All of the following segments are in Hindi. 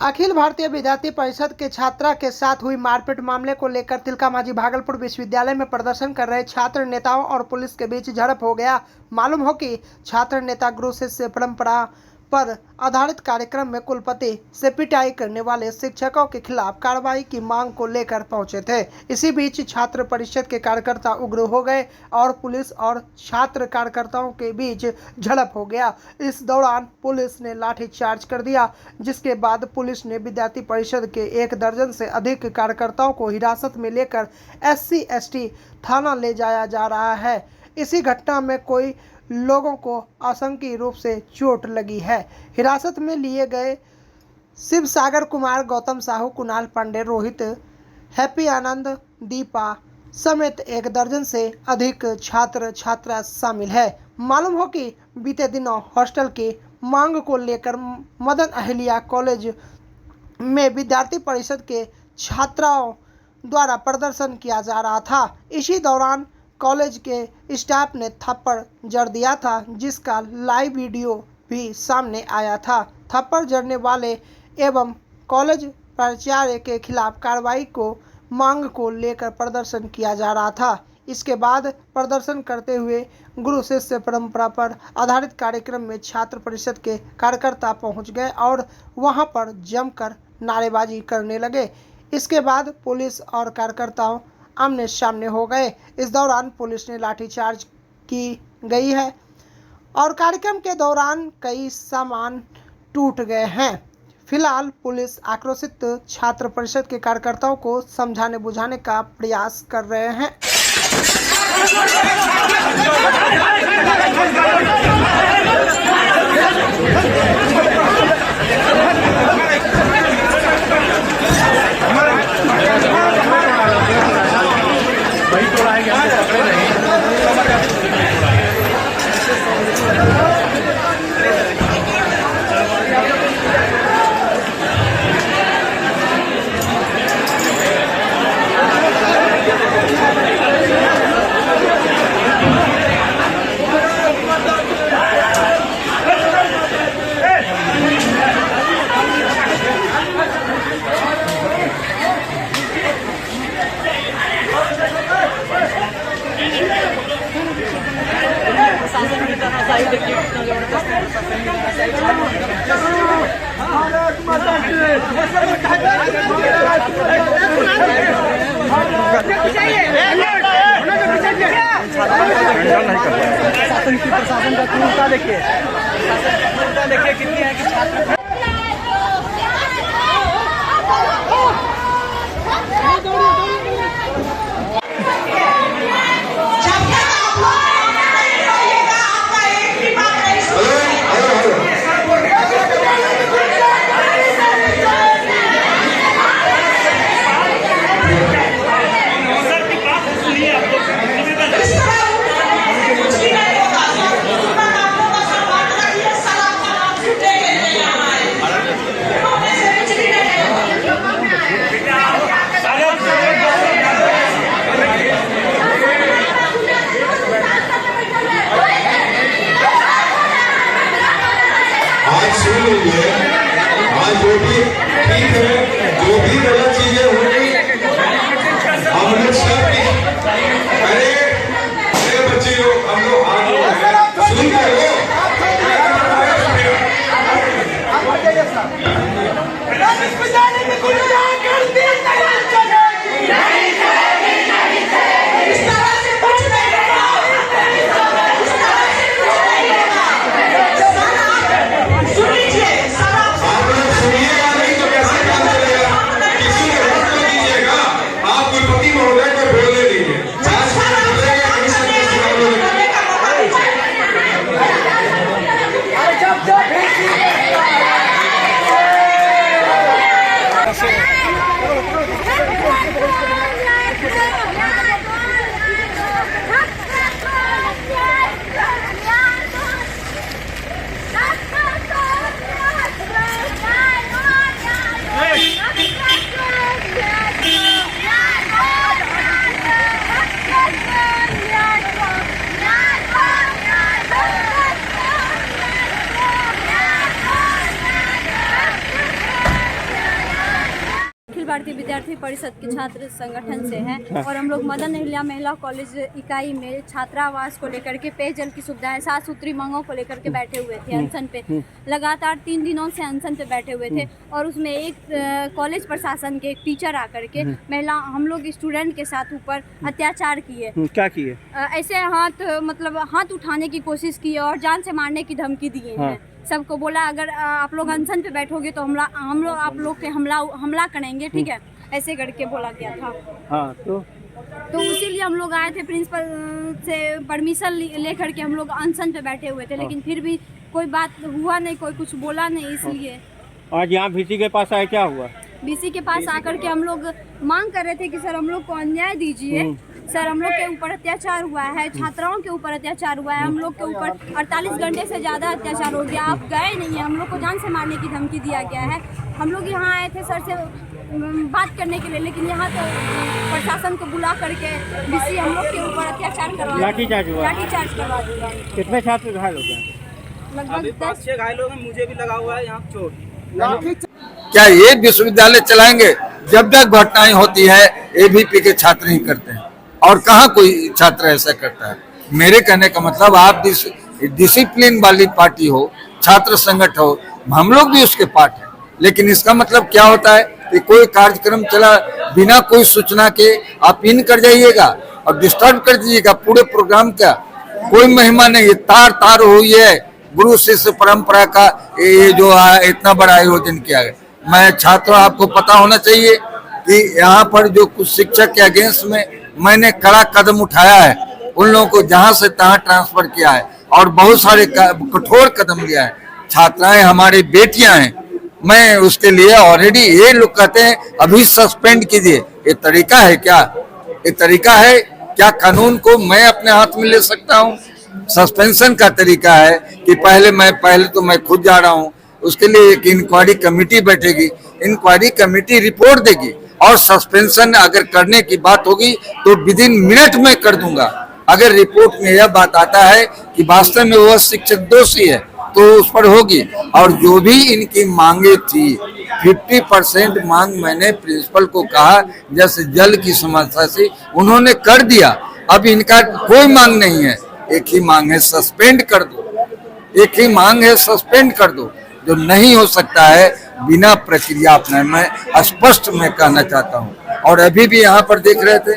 अखिल भारतीय विद्यार्थी परिषद के छात्रा के साथ हुई मारपीट मामले को लेकर तिलकामाझी भागलपुर विश्वविद्यालय में प्रदर्शन कर रहे छात्र नेताओं और पुलिस के बीच झड़प हो गया। मालूम हो कि छात्र नेता गुरु शिष्य परंपरा पर आधारित कार्यक्रम में कुलपति से पिटाई करने वाले शिक्षकों के खिलाफ कार्रवाई की मांग को लेकर पहुंचे थे। इसी बीच छात्र परिषद के कार्यकर्ता उग्र हो गए और पुलिस और छात्र कार्यकर्ताओं के बीच झड़प हो गया। इस दौरान पुलिस ने लाठीचार्ज कर दिया, जिसके बाद पुलिस ने विद्यार्थी परिषद के 1 दर्जन से अधिक कार्यकर्ताओं को हिरासत में लेकर SC/ST थाना ले जाया जा रहा है। इसी घटना में कई लोगों को आशंकीय रूप से चोट लगी है। हिरासत में लिए गए शिव सागर कुमार, गौतम साहू, कुणाल पांडे, रोहित, हैप्पी आनंद, दीपा समेत 1 दर्जन से अधिक छात्र छात्रा शामिल है। मालूम हो कि बीते दिनों हॉस्टल की मांग को लेकर मदन अहिल्या कॉलेज में विद्यार्थी परिषद के छात्राओं द्वारा प्रदर्शन किया जा रहा था। इसी दौरान कॉलेज के स्टाफ ने थप्पड़ जड़ दिया था, जिसका लाइव वीडियो भी सामने आया था। थप्पड़ जड़ने वाले एवं कॉलेज प्राचार्य के खिलाफ कार्रवाई को मांग को लेकर प्रदर्शन किया जा रहा था। इसके बाद प्रदर्शन करते हुए गुरु शिष्य परंपरा पर आधारित कार्यक्रम में छात्र परिषद के कार्यकर्ता पहुंच गए और वहां पर जमकर नारेबाजी करने लगे। इसके बाद पुलिस और कार्यकर्ताओं आमने सामने हो गए। इस दौरान पुलिस ने लाठीचार्ज की गई है और कार्यक्रम के दौरान कई सामान टूट गए हैं। फिलहाल पुलिस आक्रोशित छात्र परिषद के कार्यकर्ताओं को समझाने बुझाने का प्रयास कर रहे हैं। प्रशासन का क्रूरता देखिए कितनी है कि छात्र आज जो भी ठीक है, जो भी गलत चीजें हुई हम लोग सब अरे बच्चे लोग हम लोग सुन के सुनिएगा नहीं तो कैसे काम चलेगा। भारतीय विद्यार्थी परिषद के छात्र संगठन से हैं और हम लोग मदन अहिल्या महिला कॉलेज इकाई में छात्रावास को लेकर के पेयजल की सुविधाएं 7 सूत्री मांगों को लेकर के बैठे हुए थे अनशन पे। लगातार 3 दिनों से अनशन पे बैठे हुए थे और उसमें एक कॉलेज प्रशासन के एक टीचर आकर के महिला हम लोग स्टूडेंट के साथ ऊपर अत्याचार किए। क्या किए? ऐसे हाथ उठाने की कोशिश की और जान से मारने की धमकी दिए हैं। सबको बोला अगर आप लोग अनशन पे बैठोगे तो हम लोग आप लोग के हमला करेंगे, ठीक है, ऐसे करके बोला गया था। हाँ, तो इसीलिए हम लोग आए थे, प्रिंसिपल से परमिशन लेकर के हम लोग अनशन पे बैठे हुए थे, लेकिन फिर भी कोई बात हुआ नहीं, कोई कुछ बोला नहीं। इसलिए आज यहाँ VC के पास आए, क्या हुआ? VC के पास आकर के हम लोग मांग कर रहे थे कि सर हम लोग को अन्याय दीजिए, सर हम लोग के ऊपर अत्याचार हुआ है, छात्राओं के ऊपर अत्याचार हुआ है, हम लोग के ऊपर 48 घंटे से ज़्यादा अत्याचार हो गया, आप गए नहीं है, हम लोग को जान से मारने की धमकी दिया गया है। हम लोग यहाँ आए थे सर से बात करने के लिए, लेकिन यहाँ तो प्रशासन को बुला करके VC हम लोग के ऊपर अत्याचार करवा लाठीचार्ज करवा दिया। कितने छात्र घायल हो गए? लगभग 10 घायल हो गए, मुझे भी लगा हुआ है यहाँ चोट। क्या ये विश्वविद्यालय चलाएंगे? जब तक घटनाएं होती है ABP के छात्र ही करते हैं और कहाँ कोई छात्र ऐसा करता है। मेरे कहने का मतलब आप डिसिप्लिन वाली पार्टी हो, छात्र संगठन हो, हम लोग भी उसके पार्ट हैं, लेकिन इसका मतलब क्या होता है कि कोई कार्यक्रम चला बिना कोई सूचना के आप इन कर जाइएगा और डिस्टर्ब कर दीजिएगा पूरे प्रोग्राम का। कोई महिमा नहीं है, तार तार हुई है गुरु शिष्य परंपरा का ये जो इतना बड़ा आयोजन किया गया। मैं छात्रों, आपको पता होना चाहिए कि यहाँ पर जो कुछ शिक्षक के अगेंस्ट में मैंने कड़ा कदम उठाया है, उन लोगों को जहाँ से तहाँ ट्रांसफर किया है और बहुत सारे कठोर कदम लिया है। छात्राएं हमारी बेटियां हैं, मैं उसके लिए ऑलरेडी, ये लोग कहते हैं अभी सस्पेंड कीजिए। ये तरीका है क्या? ये तरीका है क्या? कानून को मैं अपने हाथ में ले सकता हूँ? सस्पेंशन का तरीका है कि पहले तो मैं खुद जा रहा हूँ, उसके लिए एक इंक्वायरी कमेटी बैठेगी, इंक्वायरी कमेटी रिपोर्ट देगी और सस्पेंशन अगर करने की बात होगी तो विदिन मिनट में कर दूंगा। अगर रिपोर्ट में यह बात आता है कि वास्तव में वह शिक्षक दोषी है तो उस पर होगी। और जो भी इनकी मांगे थी 50% मांग मैंने प्रिंसिपल को कहा, जैसे जल की समस्या से उन्होंने कर दिया। अब इनका कोई मांग नहीं है, एक ही मांग है, सस्पेंड कर दो। एक ही मांग है, सस्पेंड कर दो, जो नहीं हो सकता है बिना प्रक्रिया अपने। मैं स्पष्ट में कहना चाहता हूँ। और अभी भी यहाँ पर देख रहे थे,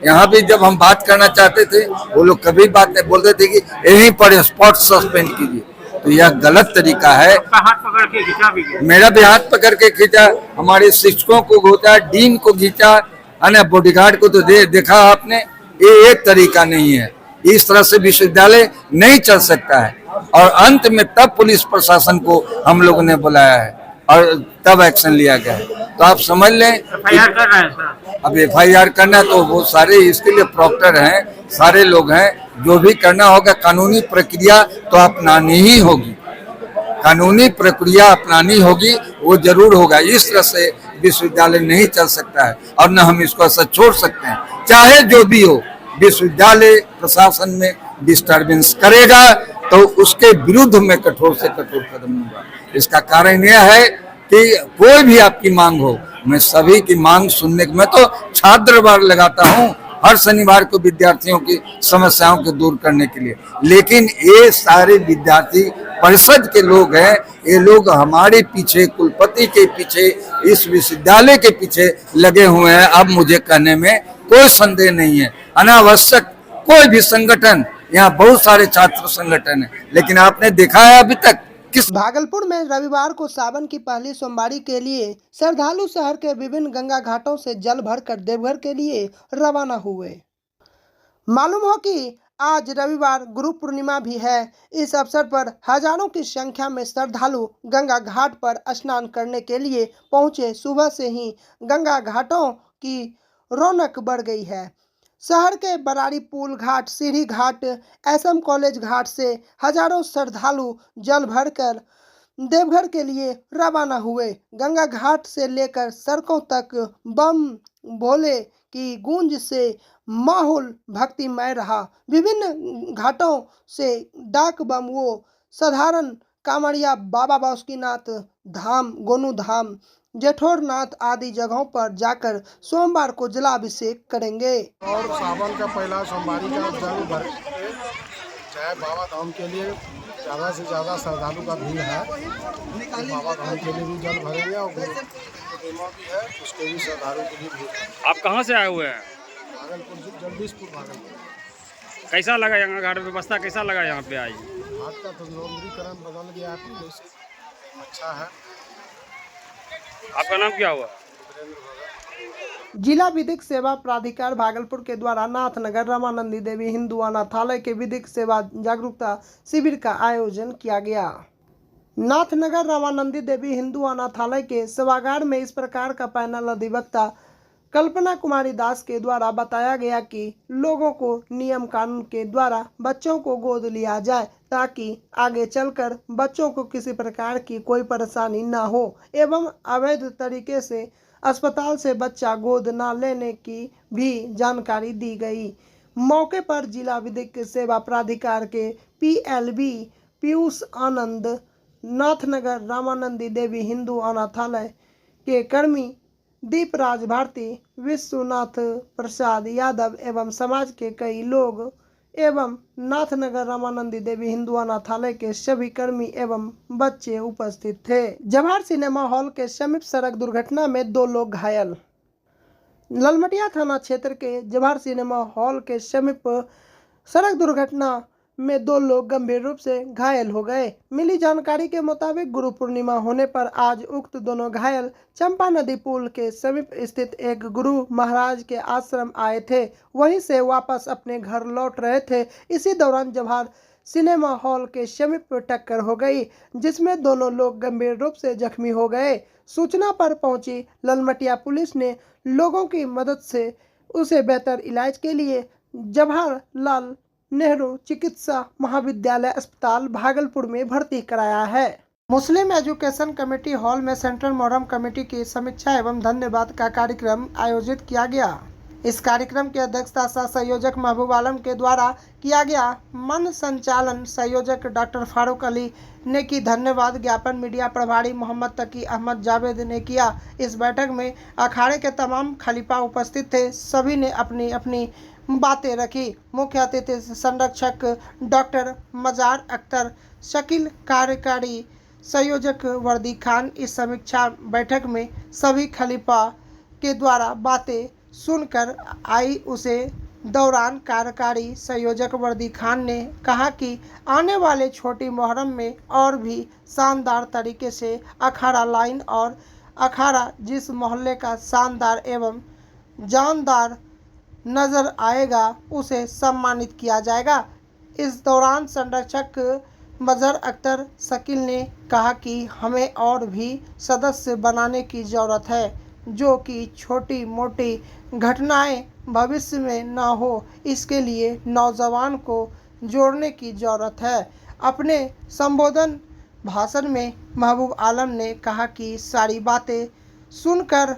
यहाँ भी जब हम बात करना चाहते थे वो लोग कभी बात नहीं बोलते थे कि यहीं पर स्पॉट सस्पेंड कीजिए। तो यह गलत तरीका है। हाथ पकड़ के खींचा भी गया। मेरा भी हाथ पकड़ के खींचा, हमारे शिक्षकों को घोटा, डीन को खींचा, है बॉडीगार्ड को तो देखा आपने। ये एक तरीका नहीं है, इस तरह से विश्वविद्यालय नहीं चल सकता है। और अंत में तब पुलिस प्रशासन को हम लोगों ने बुलाया है और तब एक्शन लिया गया है। तो आप समझ लें FIR कर रहे हैं सर। अब FIR करना तो वो सारे इसके लिए प्रॉक्टर हैं, सारे लोग हैं, जो भी करना होगा कानूनी प्रक्रिया तो अपनानी ही होगी, कानूनी प्रक्रिया अपनानी होगी, वो जरूर होगा। इस तरह से विश्वविद्यालय नहीं चल सकता है और न हम इसको ऐसा छोड़ सकते हैं। चाहे जो भी हो, विश्वविद्यालय प्रशासन में डिस्टर्बेंस करेगा तो उसके विरुद्ध में कठोर से कठोर कदम लूंगा। इसका कारण यह है कि कोई भी आपकी मांग हो, मैं सभी की मांग सुनने, मैं तो छात्र वार लगाता हूँ हर शनिवार को विद्यार्थियों की समस्याओं को दूर करने के लिए। लेकिन ये सारे विद्यार्थी परिषद के लोग हैं, ये लोग हमारे पीछे, कुलपति के पीछे, इस विश्वविद्यालय के पीछे लगे हुए हैं। अब मुझे कहने में कोई संदेह नहीं है, अनावश्यक कोई भी संगठन, यहाँ बहुत सारे छात्र संगठन है, लेकिन आपने देखा है अभी तक किस। भागलपुर में रविवार को सावन की पहली सोमवारी के लिए श्रद्धालु शहर के विभिन्न गंगा घाटों से जल भरकर देवघर के लिए रवाना हुए। मालूम हो कि आज रविवार गुरु पूर्णिमा भी है। इस अवसर पर हजारों की संख्या में श्रद्धालु गंगा घाट पर स्नान करने के लिए पहुंचे। सुबह से ही गंगा घाटों की रौनक बढ़ गई है। शहर के बराड़ी पुल घाट, सीढ़ी घाट, SM कॉलेज घाट से हजारों श्रद्धालु जल भरकर देवघर के लिए रवाना हुए। गंगा घाट से लेकर सड़कों तक बम भोले की गूंज से माहौल भक्तिमय रहा। विभिन्न घाटों से डाक बम व साधारण कांवड़िया बाबा बासुकीनाथ धाम, गोनू धाम, जेठोरनाथ आदि जगहों पर जाकर सोमवार को जलाभिषेक करेंगे। और सावन का पहला सोमवारी का जल भर चाहे बाबा धाम के लिए ज़्यादा से ज़्यादा श्रद्धालु का भीड़ है। बाबा धाम के लिए भी जल भरेंगे और प्रतिमा भी है, उसके भी श्रद्धालु के लिए भीड़ है। आप कहाँ से आए हुए हैं? भागलपुर, जगदीशपुर भागलपुर। कैसा लगा यहाँ घाट व्यवस्था कैसा लगा यहाँ पे आई? घाट का तो नवीनीकरण बदल गया है पहले से, अच्छा है। आपका नाम क्या हुआ? जिला विधिक सेवा प्राधिकार भागलपुर के द्वारा नाथनगर रमानंदी देवी हिंदू अनाथालय के विधिक सेवा जागरूकता शिविर का आयोजन किया गया। नाथनगर रमानंदी देवी हिंदू अनाथालय के सभागार में इस प्रकार का पैनल अधिवक्ता कल्पना कुमारी दास के द्वारा बताया गया कि लोगों को नियम कानून के द्वारा बच्चों को गोद लिया जाए ताकि आगे चलकर बच्चों को किसी प्रकार की कोई परेशानी न हो एवं अवैध तरीके से अस्पताल से बच्चा गोद न लेने की भी जानकारी दी गई। मौके पर जिला विधिक सेवा प्राधिकार के PLB पीयूष आनंद, नाथनगर रामानंदी देवी हिंदू अनाथालय के कर्मी दीपराज भारती, विश्वनाथ प्रसाद यादव एवं समाज के कई लोग एवं नाथनगर रामानंदी देवी हिंदू अनाथालय के सभी कर्मी एवं बच्चे उपस्थित थे। जवाहर सिनेमा हॉल के समीप सड़क दुर्घटना में 2 लोग घायल। ललमटिया थाना क्षेत्र के जवाहर सिनेमा हॉल के समीप सड़क दुर्घटना में 2 लोग गंभीर रूप से घायल हो गए। मिली जानकारी के मुताबिक गुरु पूर्णिमा होने पर आज उक्त दोनों घायल चंपा नदी पुल के समीप स्थित एक गुरु महाराज के आश्रम आए थे, वहीं से वापस अपने घर लौट रहे थे। इसी दौरान जवाहर सिनेमा हॉल के समीप टक्कर हो गई, जिसमें दोनों लोग गंभीर रूप से जख्मी हो गए। सूचना पर पहुंची ललमटिया पुलिस ने लोगों की मदद से उसे बेहतर इलाज के लिए जवाहरलाल नेहरू चिकित्सा महाविद्यालय अस्पताल भागलपुर में भर्ती कराया है। मुस्लिम एजुकेशन कमेटी हॉल में सेंट्रल मोहर्रम कमेटी की समीक्षा एवं धन्यवाद का कार्यक्रम आयोजित किया गया। इस कार्यक्रम की अध्यक्षता सह संयोजक महबूब आलम के द्वारा किया गया। मन संचालन संयोजक डॉक्टर फारूक अली ने की। धन्यवाद ज्ञापन मीडिया प्रभारी मोहम्मद तकी अहमद जावेद ने किया। इस बैठक में अखाड़े के तमाम खलीफा उपस्थित थे, सभी ने अपनी अपनी बातें रखी। मुख्य अतिथि संरक्षक डॉक्टर मजार अख्तर, शकील कार्यकारी संयोजक वर्दी खान इस समीक्षा बैठक में सभी खलीफा के द्वारा बातें सुनकर आई। उसे दौरान कार्यकारी संयोजक वर्दी खान ने कहा कि आने वाले छोटी मुहर्रम में और भी शानदार तरीके से अखाड़ा लाइन और अखाड़ा जिस मोहल्ले का शानदार एवं जानदार नजर आएगा उसे सम्मानित किया जाएगा। इस दौरान संरक्षक मजहर अख्तर शकील ने कहा कि हमें और भी सदस्य बनाने की ज़रूरत है, जो कि छोटी मोटी घटनाएं भविष्य में न हो, इसके लिए नौजवान को जोड़ने की ज़रूरत है। अपने संबोधन भाषण में महबूब आलम ने कहा कि सारी बातें सुनकर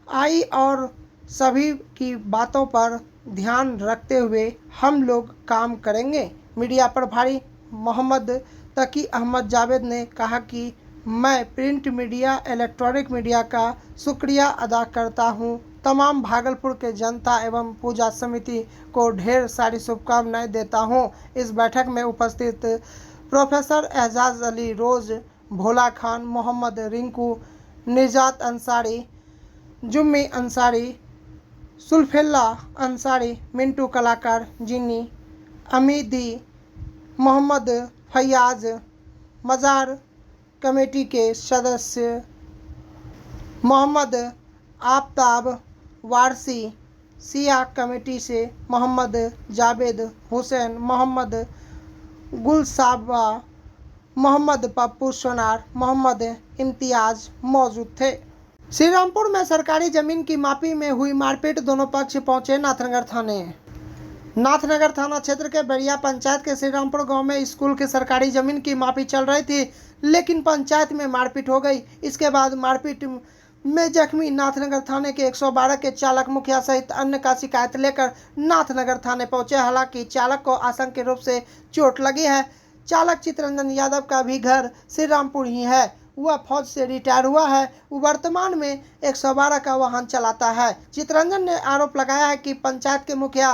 आई और सभी की बातों पर ध्यान रखते हुए हम लोग काम करेंगे। मीडिया प्रभारी मोहम्मद तकी अहमद जावेद ने कहा कि मैं प्रिंट मीडिया इलेक्ट्रॉनिक मीडिया का शुक्रिया अदा करता हूं। तमाम भागलपुर के जनता एवं पूजा समिति को ढेर सारी शुभकामनाएं देता हूं। इस बैठक में उपस्थित प्रोफेसर एजाज अली रोज, भोला खान, मोहम्मद रिंकू, निजात अंसारी, जुम्मी अंसारी, सुल्फेल्ला अंसारी, मिंटू कलाकार, जिन्नी अमीदी, मोहम्मद फैयाज, मज़ार कमेटी के सदस्य मोहम्मद आफ्ताब वारसी, सिया कमेटी से मोहम्मद जावेद हुसैन, मोहम्मद गुलसाबा, मोहम्मद पप्पू सोनार, मोहम्मद इम्तियाज मौजूद थे। श्रीरामपुर में सरकारी जमीन की मापी में हुई मारपीट, दोनों पक्ष पहुंचे नाथनगर थाने। नाथनगर थाना क्षेत्र के बड़िया पंचायत के श्रीरामपुर गांव में स्कूल की सरकारी जमीन की मापी चल रही थी, लेकिन पंचायत में मारपीट हो गई। इसके बाद मारपीट में जख्मी नाथनगर थाने के 112 के चालक मुखिया सहित अन्य का शिकायत लेकर नाथनगर थाने पहुंचे। हालांकि चालक को आशंकित रूप से चोट लगी है। चालक चित्ररंजन यादव का भी घर श्रीरामपुर ही है। वह फौज से रिटायर हुआ है। वो वर्तमान में 112 का वाहन चलाता है। चितरंजन ने आरोप लगाया है कि पंचायत के मुखिया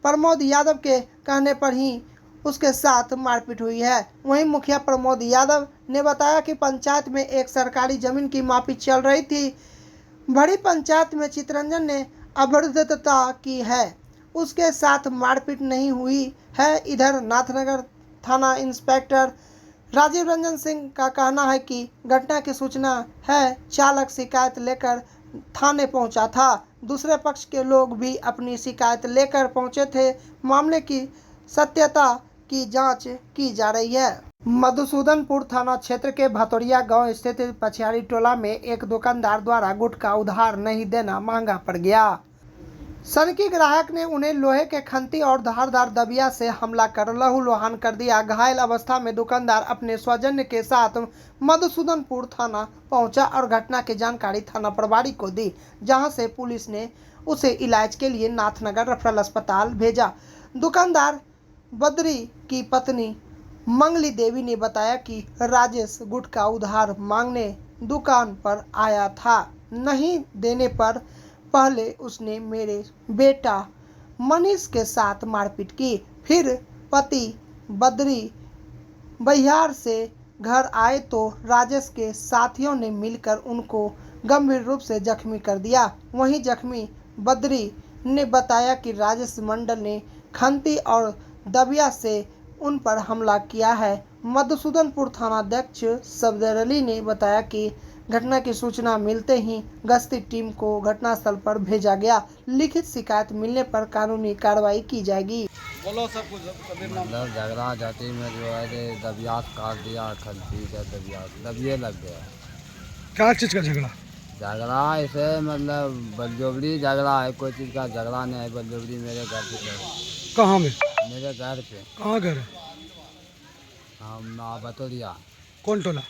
प्रमोद यादव के कहने पर ही उसके साथ मारपीट हुई है। वहीं मुखिया प्रमोद यादव ने बताया कि पंचायत में एक सरकारी जमीन की मापी चल रही थी। बड़ी पंचायत में चितरंजन ने अभद्रता की है, उसके साथ मारपीट नहीं हुई है। इधर नाथनगर थाना इंस्पेक्टर राजीव रंजन सिंह का कहना है कि घटना की सूचना है, चालक शिकायत लेकर थाने पहुंचा था। दूसरे पक्ष के लोग भी अपनी शिकायत लेकर पहुंचे थे। मामले की सत्यता की जांच की जा रही है। मधुसूदनपुर थाना क्षेत्र के भतोरिया गांव स्थित पछियारी टोला में एक दुकानदार द्वारा गुटखा उधार नहीं देना महंगा पड़ गया। सनकी ग्राहक ने उन्हें लोहे के खंती और धारदार दबिया से हमला कर लहूलुहान कर दिया। घायल अवस्था में दुकानदार अपने स्वजन के साथ मधुसूदनपुर थाना पहुंचा और घटना की जानकारी थाना प्रभारी को दी, जहां से पुलिस ने उसे इलाज के लिए नाथनगर रेफरल अस्पताल भेजा। दुकानदार बद्री की पत्नी मंगली देवी ने बताया कि राजेश गुटखा उधार मांगने दुकान पर आया था। नहीं देने पर पहले उसने मेरे बेटा मनीष के साथ मारपीट की। फिर पति बद्री बिहार से घर आए तो राजेश के साथियों ने मिलकर उनको गंभीर रूप से जख्मी कर दिया। वहीं जख्मी बद्री ने बताया कि राजेश मंडल ने खंती और दबिया से उन पर हमला किया है। मधुसूदनपुर थानाध्यक्ष सफदर अली ने बताया कि घटना की सूचना मिलते ही गश्ती टीम को घटनास्थल पर भेजा गया। लिखित शिकायत मिलने पर कानूनी कार्रवाई की जाएगी। मतलब झगड़ा जाति में जो है दबियात काट दिया, खंती का दबिये लग गया। क्या चीज़ का झगड़ा? झगड़ा ऐसे मतलब बलजोबरी झगड़ा है, कोई चीज़ का झगड़ा नहीं है। बलजोबरी मेरे घर पे। कहाँ में? मेरे घर पे। कहाँ घर है? हम बतौरिया। कौन टोला?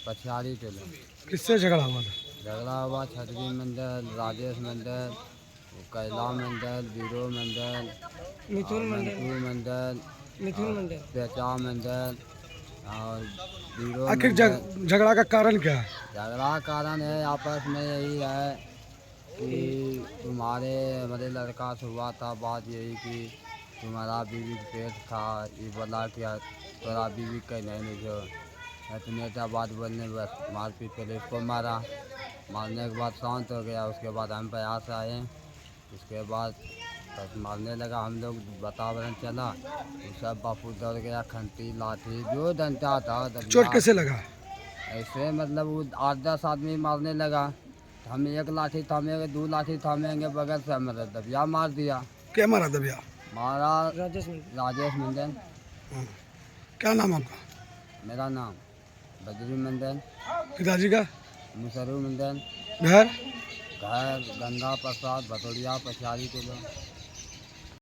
पछियारी टोला। किससे झगड़ा हुआ था? झगड़ा हुआ छतरी मंडल, राजेश मंडल, कैला मंडल, बीरो मंडल, मिथुन मंडल, पेचा मंडल और बीरो। आखिर झगड़ा का कारण क्या है? झगड़ा का कारण है आपस में यही है कि हमारे लड़का से हुआ था बात यही कि तुम्हारा बीवी का पेट था, ये बोला कि तोरा बीवी का नहीं जो इतने बात बोलने बस मारपीट पहले इसको मारा। मारने के बाद शांत हो गया। उसके बाद हम प्रयास से आए, उसके बाद बस मारने लगा। हम लोग वातावरण चला, वो सब बापू दौड़ गया, खंती लाठी जो डंटा था। चोट कैसे लगा? ऐसे मतलब वो 8-10 आदमी मारने लगा। हम एक लाठी थामेंगे, 2 लाठी थामेंगे, बगल से हमारा दबिया मार दिया। क्या मारा दबिया? मारा राजेश मंडल। क्या नाम आपका? मेरा नाम बद्री मंडल। पिताजी का? मुसरू मंडल। घर? घर गंगा प्रसाद भतोरिया पछियारी टोला।